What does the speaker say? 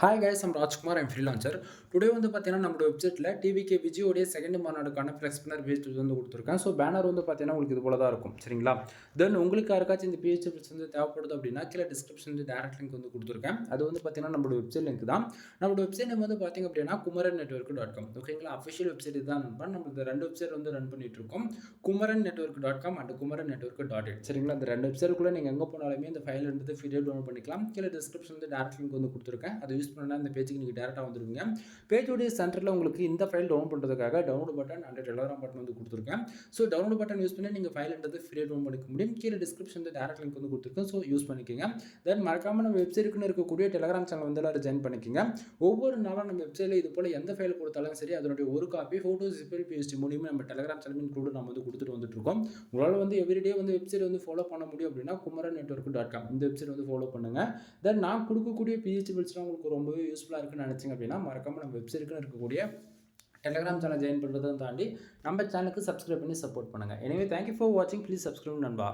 Hi guys, I'm Rajkumar. I'm freelancer. Today வந்து பார்த்தீங்கன்னா நம்மளோட வெப்சைட்டில் டிவிகே விஜயோடைய செகண்ட் மாநாடுக்கான ஃப்ளெக்ஸ்பினர் பேஜ் வந்து கொடுத்துருக்கேன். ஸோ பேனர் வந்து பார்த்தீங்கன்னா உங்களுக்கு இது போல தான் இருக்கும். சரிங்களா? தென் உங்களுக்கு யாருக்காச்சும் இந்த பேஜ் வந்து தேவைப்படுது அப்படின்னா கீழே டிஸ்கிரிப்ஷன் வந்து டேரக்ட் லிங்க் வந்து கொடுத்துருக்கேன். அது வந்து பார்த்தீங்கன்னா நம்மளோட வெப்சைட் லிங்க் தான். நம்மளோட வெப்சைட் நேம் வந்து பார்த்தீங்க அப்படின்னா குமரன் நெட்வொர்க் .com. ஓகேங்களா? அஃபிஷியல் வெப்சைட் இதுதான் நண்பன். நம்ம இந்த ரெண்டு வெப்சைட் வந்து ரன் பண்ணிட்டு இருக்கோம். Kumaran network .com and Kumaran network .in. சரிங்களா? இந்த ரெண்டு வெப்சைட்டுக்குள்ளே நீங்கள் எங்கே போனாலுமே இந்த ஃபைல் எடுத்து ஃப்ரீயாக டவுன்லோட் பண்ணிக்கலாம். கீழே டிஸ்கிரிப்ஷன் வந்து டேரக்ட் லிங்க் வந்து கொடுத்துருக்கேன். அதை யூஸ் பண்ணால் இந்த பேஜுக்கு நீங்கள் டேரெக்டாக வந்துருவீங்க. பேஜோடைய சென்டரில் உங்களுக்கு இந்த ஃபைல் டவுன்லோட் பண்ணுறதுக்காக download button and Telegram button வந்து கொடுத்துருக்கேன். ஸோ டவுன்லோட் பட்டன் யூஸ் பண்ணி நீங்கள் ஃபைல்ன்றது ஃப்ரீயாக டவுன்லோட் பண்ணிக்க முடியும். கீழே டிஸ்கிரிப்ஷன் டேரக்ட் லிங்க் வந்து கொடுத்துருக்கேன். ஸோ யூஸ் பண்ணிக்கோங்க. தென் மறக்காமல் நம்ம வெப்சைட்டுக்குன்னு இருக்கக்கூடிய டெலகிராம் சேனல் வந்து எல்லாரும் ஜாயின் பண்ணிக்கோங்க. ஒவ்வொரு நாளும் நம்ம வெப்சைட்டில் இது போல் எந்த ஃபைல் கொடுத்தாலும் சரி அதனுடைய ஒரு காப்பி ஃபோட்டோ ஜிபிஎல் பிஎஸ்டி மூலியமாக நம்ம டெலகிராம் சேனல் இன்க்ளூட் நம்ம வந்து கொடுத்துட்டு வந்துட்டு இருக்கோம். உங்களால் வந்து எவ்ரிடே வந்து வெப்சைட் வந்து ஃபாலோ பண்ண முடியும் அப்படின்னா குமரன் நெட்வொர்க் .com இந்த வெப்சைட் வந்து ஃபாலோ பண்ணுங்கள். தென் நான் கொடுக்கக்கூடிய பிஹெச்டி பில்ஸ்லாம் உங்களுக்கு ரொம்பவே யூஸ்ஃபுல்லாக இருக்குன்னு நினச்சிங்க அப்படின்னா மறக்காமல் நம்ம வெப்சைட்டுக்குன்னு இருக்கக்கூடிய டெலகிராம் சேனல் ஜாயின் பண்ணுறதை தாண்டி நம்ம சேனலுக்கு சப்ஸ்கிரைப் பண்ணி சப்போர்ட் பண்ணுங்கள். எனவே தேங்க்யூ ஃபார் வாட்சிங். ப்ளீஸ் சப்ஸ்கிரைப் நண்பா.